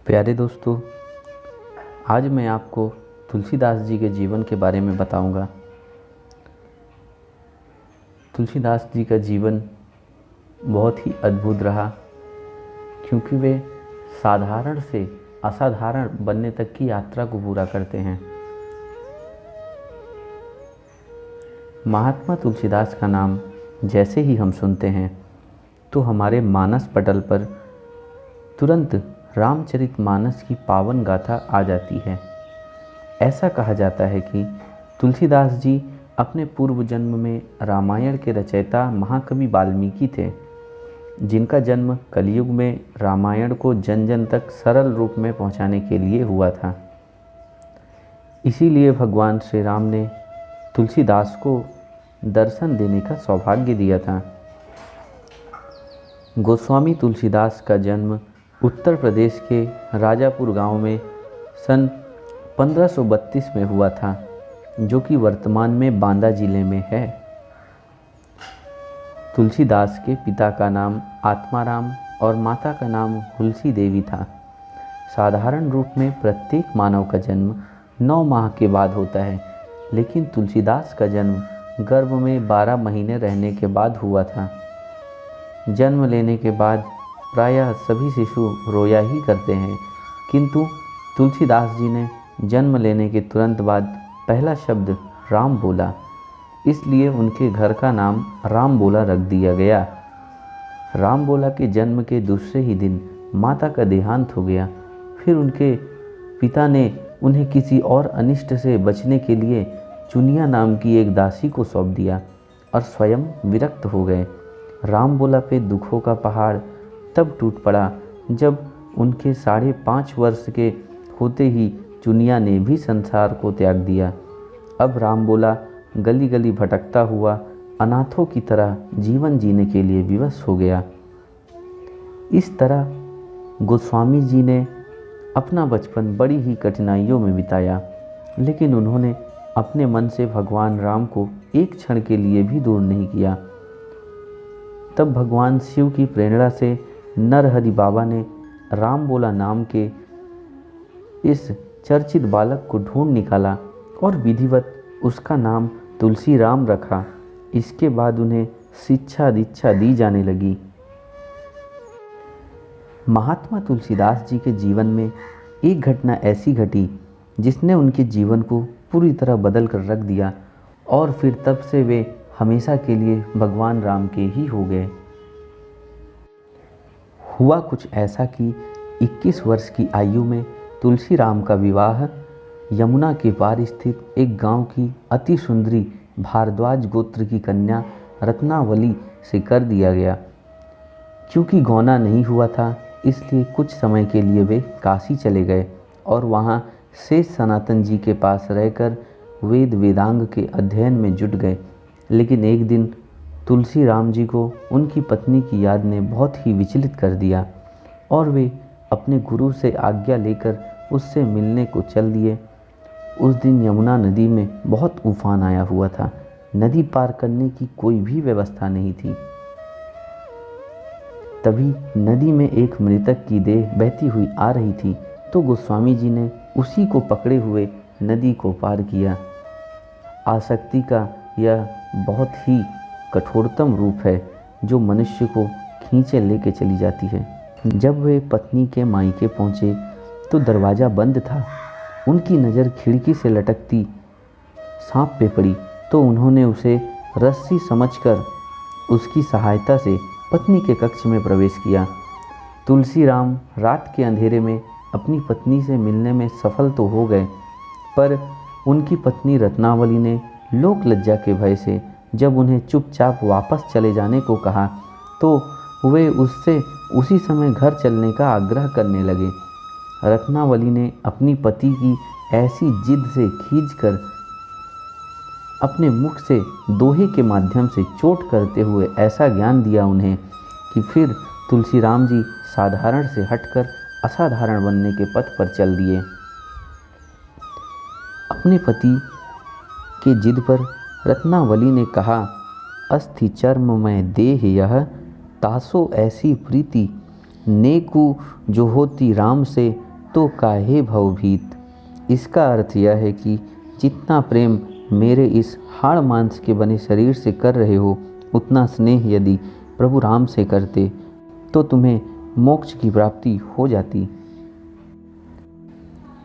प्यारे दोस्तों, आज मैं आपको तुलसीदास जी के जीवन के बारे में बताऊंगा। तुलसीदास जी का जीवन बहुत ही अद्भुत रहा, क्योंकि वे साधारण से असाधारण बनने तक की यात्रा को पूरा करते हैं। महात्मा तुलसीदास का नाम जैसे ही हम सुनते हैं तो हमारे मानस पटल पर तुरंत रामचरितमानस की पावन गाथा आ जाती है। ऐसा कहा जाता है कि तुलसीदास जी अपने पूर्व जन्म में रामायण के रचयिता महाकवि वाल्मीकि थे, जिनका जन्म कलयुग में रामायण को जन जन तक सरल रूप में पहुंचाने के लिए हुआ था। इसीलिए भगवान श्री राम ने तुलसीदास को दर्शन देने का सौभाग्य दिया था। गोस्वामी तुलसीदास का जन्म उत्तर प्रदेश के राजापुर गांव में सन 1532 में हुआ था, जो कि वर्तमान में बांदा जिले में है। तुलसीदास के पिता का नाम आत्माराम और माता का नाम हुलसी देवी था। साधारण रूप में प्रत्येक मानव का जन्म 9 माह के बाद होता है, लेकिन तुलसीदास का जन्म गर्भ में 12 महीने रहने के बाद हुआ था। जन्म लेने के बाद प्रायः सभी शिशु रोया ही करते हैं, किंतु तुलसीदास जी ने जन्म लेने के तुरंत बाद पहला शब्द राम बोला, इसलिए उनके घर का नाम राम बोला रख दिया गया। राम बोला के जन्म के दूसरे ही दिन माता का देहांत हो गया। फिर उनके पिता ने उन्हें किसी और अनिष्ट से बचने के लिए चुनिया नाम की एक दासी को सौंप दिया और स्वयं विरक्त हो गए। राम बोला पे दुखों का पहाड़ तब टूट पड़ा जब उनके 5.5 वर्ष के होते ही चुनिया ने भी संसार को त्याग दिया। अब राम बोला गली गली भटकता हुआ अनाथों की तरह जीवन जीने के लिए विवश हो गया। इस तरह गोस्वामी जी ने अपना बचपन बड़ी ही कठिनाइयों में बिताया, लेकिन उन्होंने अपने मन से भगवान राम को एक क्षण के लिए भी दूर नहीं किया। तब भगवान शिव की प्रेरणा से नरहरि बाबा ने राम बोला नाम के इस चर्चित बालक को ढूंढ निकाला और विधिवत उसका नाम तुलसी राम रखा। इसके बाद उन्हें शिक्षा दीक्षा दी जाने लगी। महात्मा तुलसीदास जी के जीवन में एक घटना ऐसी घटी जिसने उनके जीवन को पूरी तरह बदल कर रख दिया, और फिर तब से वे हमेशा के लिए भगवान राम के ही हो गए। हुआ कुछ ऐसा कि 21 वर्ष की आयु में तुलसी राम का विवाह यमुना के पार स्थित एक गांव की अति सुंदरी भारद्वाज गोत्र की कन्या रत्नावली से कर दिया गया। क्योंकि गौना नहीं हुआ था, इसलिए कुछ समय के लिए वे काशी चले गए और वहां शेष सनातन जी के पास रहकर वेद वेदांग के अध्ययन में जुट गए। लेकिन एक दिन तुलसी राम जी को उनकी पत्नी की याद ने बहुत ही विचलित कर दिया और वे अपने गुरु से आज्ञा लेकर उससे मिलने को चल दिए। उस दिन यमुना नदी में बहुत उफान आया हुआ था। नदी पार करने की कोई भी व्यवस्था नहीं थी। तभी नदी में एक मृतक की देह बहती हुई आ रही थी, तो गोस्वामी जी ने उसी को पकड़े हुए नदी को पार किया। आसक्ति का यह बहुत ही कठोरतम रूप है जो मनुष्य को खींचे लेके चली जाती है। जब वे पत्नी के मायके पहुँचे तो दरवाज़ा बंद था। उनकी नज़र खिड़की से लटकती सांप पे पड़ी, तो उन्होंने उसे रस्सी समझकर उसकी सहायता से पत्नी के कक्ष में प्रवेश किया। तुलसी राम रात के अंधेरे में अपनी पत्नी से मिलने में सफल तो हो गए, पर उनकी पत्नी रत्नावली ने लोक लज्जा के भय से जब उन्हें चुपचाप वापस चले जाने को कहा, तो वे उससे उसी समय घर चलने का आग्रह करने लगे। रत्नावली ने अपनी पति की ऐसी जिद से खींचकर अपने मुख से दोहे के माध्यम से चोट करते हुए ऐसा ज्ञान दिया उन्हें कि फिर तुलसी राम जी साधारण से हटकर असाधारण बनने के पथ पर चल दिए। अपने पति के जिद पर रत्नावली ने कहा, अस्थि चर्म में देह यह तासो ऐसी प्रीति नेकु जो होती राम से तो काहे भवभीत। इसका अर्थ यह है कि जितना प्रेम मेरे इस हाड़ मांस के बने शरीर से कर रहे हो, उतना स्नेह यदि प्रभु राम से करते तो तुम्हें मोक्ष की प्राप्ति हो जाती।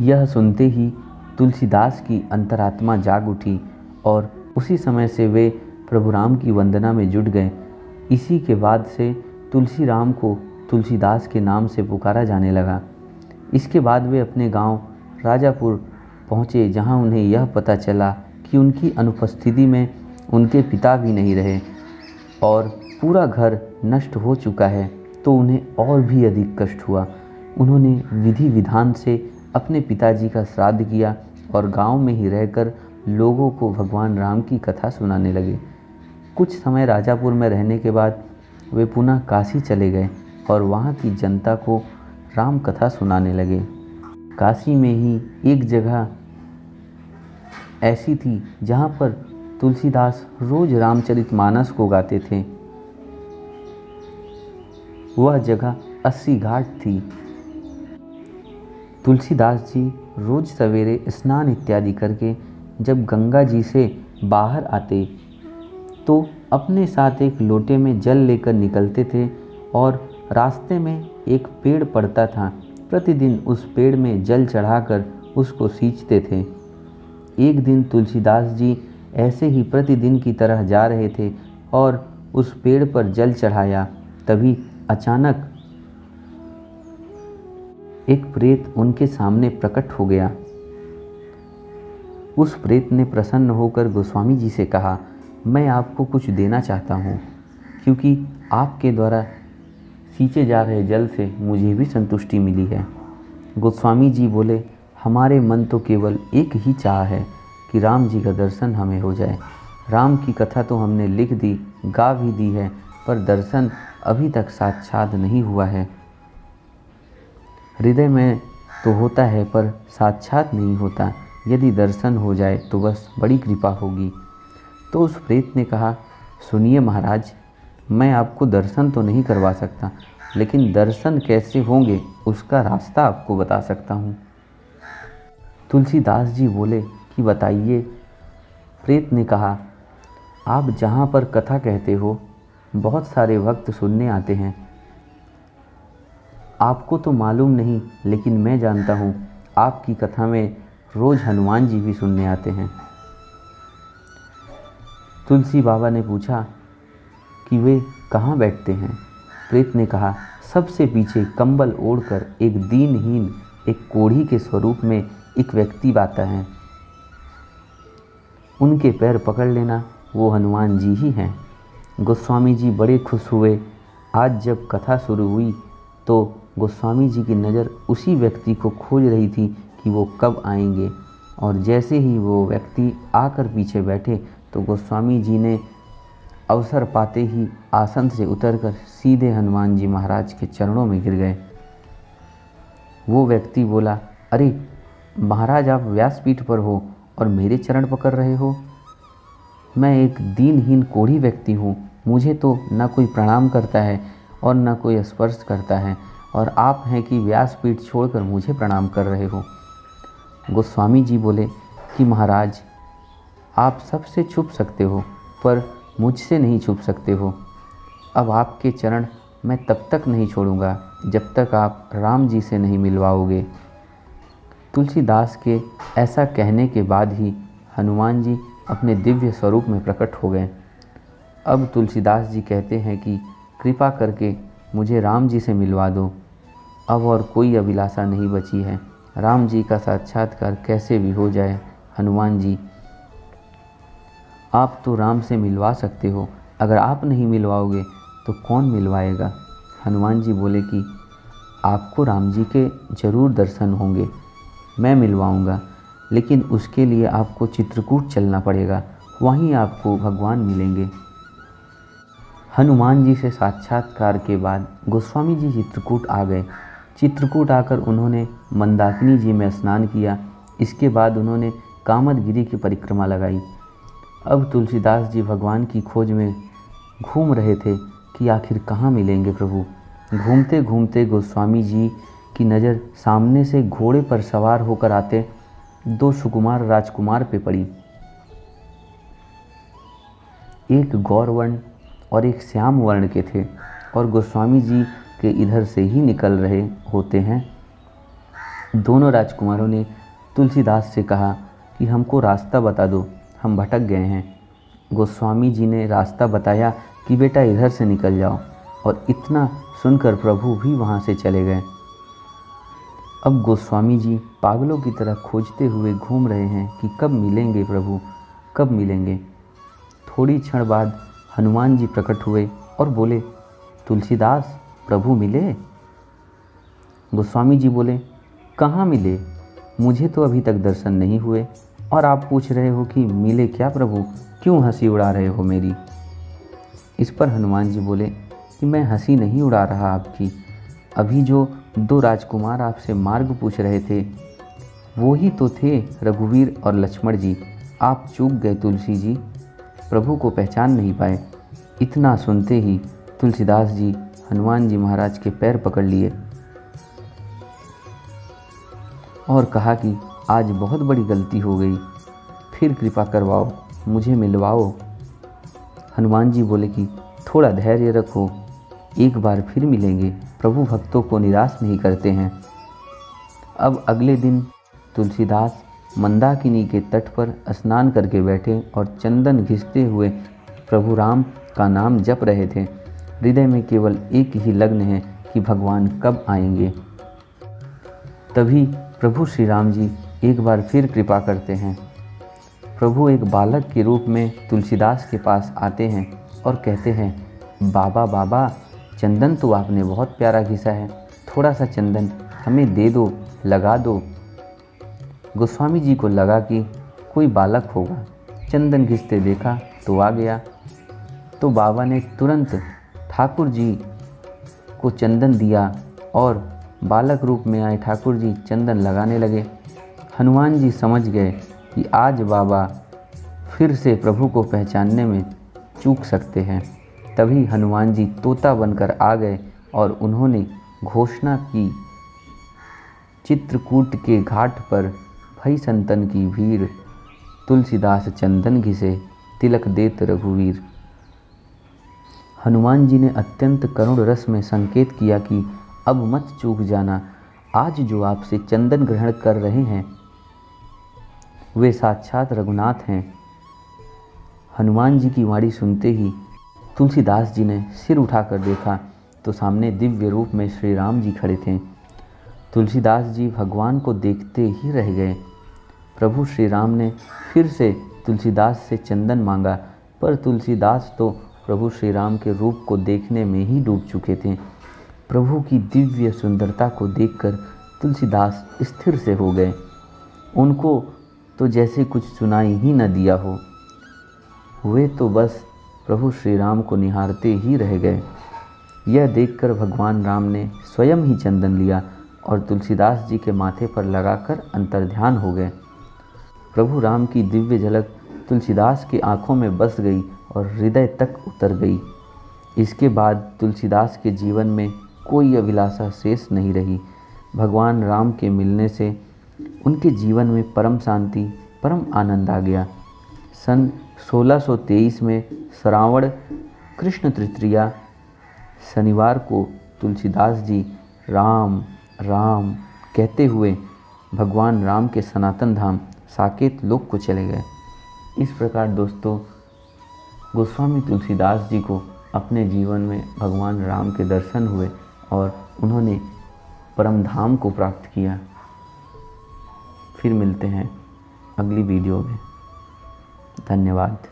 यह सुनते ही तुलसीदास की अंतरात्मा जाग उठी और उसी समय से वे प्रभु राम की वंदना में जुट गए। इसी के बाद से तुलसी राम को तुलसीदास के नाम से पुकारा जाने लगा। इसके बाद वे अपने गांव राजापुर पहुँचे, जहां उन्हें यह पता चला कि उनकी अनुपस्थिति में उनके पिता भी नहीं रहे और पूरा घर नष्ट हो चुका है, तो उन्हें और भी अधिक कष्ट हुआ। उन्होंने विधि विधान से अपने पिताजी का श्राद्ध किया और गांव में ही रहकर लोगों को भगवान राम की कथा सुनाने लगे। कुछ समय राजापुर में रहने के बाद वे पुनः काशी चले गए और वहाँ की जनता को राम कथा सुनाने लगे। काशी में ही एक जगह ऐसी थी जहाँ पर तुलसीदास रोज रामचरितमानस को गाते थे। वह जगह 80 घाट थी। तुलसीदास जी रोज सवेरे स्नान इत्यादि करके जब गंगा जी से बाहर आते तो अपने साथ एक लोटे में जल लेकर निकलते थे और रास्ते में एक पेड़ पड़ता था। प्रतिदिन उस पेड़ में जल चढ़ाकर उसको सींचते थे। एक दिन तुलसीदास जी ऐसे ही प्रतिदिन की तरह जा रहे थे और उस पेड़ पर जल चढ़ाया। तभी अचानक एक प्रेत उनके सामने प्रकट हो गया। उस प्रेत ने प्रसन्न होकर गोस्वामी जी से कहा, मैं आपको कुछ देना चाहता हूँ, क्योंकि आपके द्वारा सींचे जा रहे जल से मुझे भी संतुष्टि मिली है। गोस्वामी जी बोले, हमारे मन तो केवल एक ही चाह है कि राम जी का दर्शन हमें हो जाए। राम की कथा तो हमने लिख दी, गा भी दी है, पर दर्शन अभी तक साक्षात नहीं हुआ है। हृदय में तो होता है पर साक्षात नहीं होता। यदि दर्शन हो जाए तो बस बड़ी कृपा होगी। तो उस प्रेत ने कहा, सुनिए महाराज, मैं आपको दर्शन तो नहीं करवा सकता, लेकिन दर्शन कैसे होंगे उसका रास्ता आपको बता सकता हूँ। तुलसीदास जी बोले कि बताइए। प्रेत ने कहा, आप जहाँ पर कथा कहते हो बहुत सारे भक्त सुनने आते हैं। आपको तो मालूम नहीं, लेकिन मैं जानता हूँ आपकी कथा में रोज़ हनुमान जी भी सुनने आते हैं। तुलसी बाबा ने पूछा कि वे कहाँ बैठते हैं। प्रेत ने कहा, सबसे पीछे कंबल ओढ़कर एक दीनहीन, एक कोढ़ी के स्वरूप में एक व्यक्ति आता है। उनके पैर पकड़ लेना, वो हनुमान जी ही हैं। गोस्वामी जी बड़े खुश हुए। आज जब कथा शुरू हुई तो गोस्वामी जी की नज़र उसी व्यक्ति को खोज रही थी कि वो कब आएंगे, और जैसे ही वो व्यक्ति आकर पीछे बैठे तो गोस्वामी जी ने अवसर पाते ही आसन से उतरकर सीधे हनुमान जी महाराज के चरणों में गिर गए। वो व्यक्ति बोला, अरे महाराज, आप व्यासपीठ पर हो और मेरे चरण पकड़ रहे हो? मैं एक दीनहीन कोढ़ी व्यक्ति हूँ, मुझे तो ना कोई प्रणाम करता है और ना कोई स्पर्श करता है, और आप हैं कि व्यासपीठ छोड़कर मुझे प्रणाम कर रहे हो। गोस्वामी जी बोले कि महाराज, आप सबसे छुप सकते हो पर मुझसे नहीं छुप सकते हो। अब आपके चरण मैं तब तक नहीं छोड़ूंगा जब तक आप राम जी से नहीं मिलवाओगे। तुलसीदास के ऐसा कहने के बाद ही हनुमान जी अपने दिव्य स्वरूप में प्रकट हो गए। अब तुलसीदास जी कहते हैं कि कृपा करके मुझे राम जी से मिलवा दो। अब और कोई अभिलाषा नहीं बची है। राम जी का साक्षात्कार कैसे भी हो जाए। हनुमान जी, आप तो राम से मिलवा सकते हो, अगर आप नहीं मिलवाओगे तो कौन मिलवाएगा? हनुमान जी बोले कि आपको राम जी के जरूर दर्शन होंगे, मैं मिलवाऊंगा, लेकिन उसके लिए आपको चित्रकूट चलना पड़ेगा, वहीं आपको भगवान मिलेंगे। हनुमान जी से साक्षात्कार के बाद गोस्वामी जी चित्रकूट आ गए। चित्रकूट आकर उन्होंने मंदाकिनी जी में स्नान किया। इसके बाद उन्होंने कामदगिरी की परिक्रमा लगाई। अब तुलसीदास जी भगवान की खोज में घूम रहे थे कि आखिर कहाँ मिलेंगे प्रभु। घूमते घूमते गोस्वामी जी की नज़र सामने से घोड़े पर सवार होकर आते दो सुकुमार राजकुमार पे पड़ी। एक गौर वर्ण और एक श्याम वर्ण के थे और गोस्वामी जी के इधर से ही निकल रहे होते हैं। दोनों राजकुमारों ने तुलसीदास से कहा कि हमको रास्ता बता दो, हम भटक गए हैं। गोस्वामी जी ने रास्ता बताया कि बेटा इधर से निकल जाओ, और इतना सुनकर प्रभु भी वहाँ से चले गए। अब गोस्वामी जी पागलों की तरह खोजते हुए घूम रहे हैं कि कब मिलेंगे प्रभु, कब मिलेंगे। थोड़ी क्षण बाद हनुमान जी प्रकट हुए और बोले, तुलसीदास प्रभु मिले? गोस्वामी जी बोले, कहाँ मिले, मुझे तो अभी तक दर्शन नहीं हुए, और आप पूछ रहे हो कि मिले क्या प्रभु, क्यों हंसी उड़ा रहे हो मेरी। इस पर हनुमान जी बोले कि मैं हंसी नहीं उड़ा रहा आपकी, अभी जो दो राजकुमार आपसे मार्ग पूछ रहे थे वो ही तो थे रघुवीर और लक्ष्मण जी। आप चूक गए तुलसी जी, प्रभु को पहचान नहीं पाए। इतना सुनते ही तुलसीदास जी हनुमान जी महाराज के पैर पकड़ लिए और कहा कि आज बहुत बड़ी गलती हो गई, फिर कृपा करवाओ, मुझे मिलवाओ। हनुमान जी बोले कि थोड़ा धैर्य रखो, एक बार फिर मिलेंगे, प्रभु भक्तों को निराश नहीं करते हैं। अब अगले दिन तुलसीदास मंदाकिनी के तट पर स्नान करके बैठे और चंदन घिसते हुए प्रभु राम का नाम जप रहे थे। हृदय में केवल एक ही लग्न है कि भगवान कब आएंगे। तभी प्रभु श्री राम जी एक बार फिर कृपा करते हैं। प्रभु एक बालक के रूप में तुलसीदास के पास आते हैं और कहते हैं, बाबा बाबा, चंदन तो आपने बहुत प्यारा घिसा है, थोड़ा सा चंदन हमें दे दो, लगा दो। गोस्वामी जी को लगा कि कोई बालक होगा, चंदन घिसते देखा तो आ गया। तो बाबा ने तुरंत ठाकुर जी को चंदन दिया और बालक रूप में आए ठाकुर जी चंदन लगाने लगे। हनुमान जी समझ गए कि आज बाबा फिर से प्रभु को पहचानने में चूक सकते हैं। तभी हनुमान जी तोता बनकर आ गए और उन्होंने घोषणा की, चित्रकूट के घाट पर भई संतन की भीड़, तुलसीदास चंदन घिसे, तिलक देत रघुवीर। हनुमान जी ने अत्यंत करुण रस में संकेत किया कि अब मत चूक जाना, आज जो आपसे चंदन ग्रहण कर रहे हैं वे साक्षात रघुनाथ हैं। हनुमान जी की वाणी सुनते ही तुलसीदास जी ने सिर उठाकर देखा तो सामने दिव्य रूप में श्री राम जी खड़े थे। तुलसीदास जी भगवान को देखते ही रह गए। प्रभु श्री राम ने फिर से तुलसीदास से चंदन मांगा, पर तुलसीदास तो प्रभु श्री राम के रूप को देखने में ही डूब चुके थे। प्रभु की दिव्य सुंदरता को देखकर तुलसीदास स्थिर से हो गए। उनको तो जैसे कुछ सुनाई ही न दिया हो, वे तो बस प्रभु श्री राम को निहारते ही रह गए। यह देखकर भगवान राम ने स्वयं ही चंदन लिया और तुलसीदास जी के माथे पर लगाकर अंतर्ध्यान हो गए। प्रभु राम की दिव्य झलक तुलसीदास की आंखों में बस गई और हृदय तक उतर गई। इसके बाद तुलसीदास के जीवन में कोई अभिलाषा शेष नहीं रही। भगवान राम के मिलने से उनके जीवन में परम शांति, परम आनंद आ गया। सन 1623 में श्रावण कृष्ण तृतीया शनिवार को तुलसीदास जी राम राम कहते हुए भगवान राम के सनातन धाम साकेत लोक को चले गए। इस प्रकार दोस्तों, गोस्वामी तुलसीदास जी को अपने जीवन में भगवान राम के दर्शन हुए और उन्होंने परम धाम को प्राप्त किया। फिर मिलते हैं अगली वीडियो में। धन्यवाद।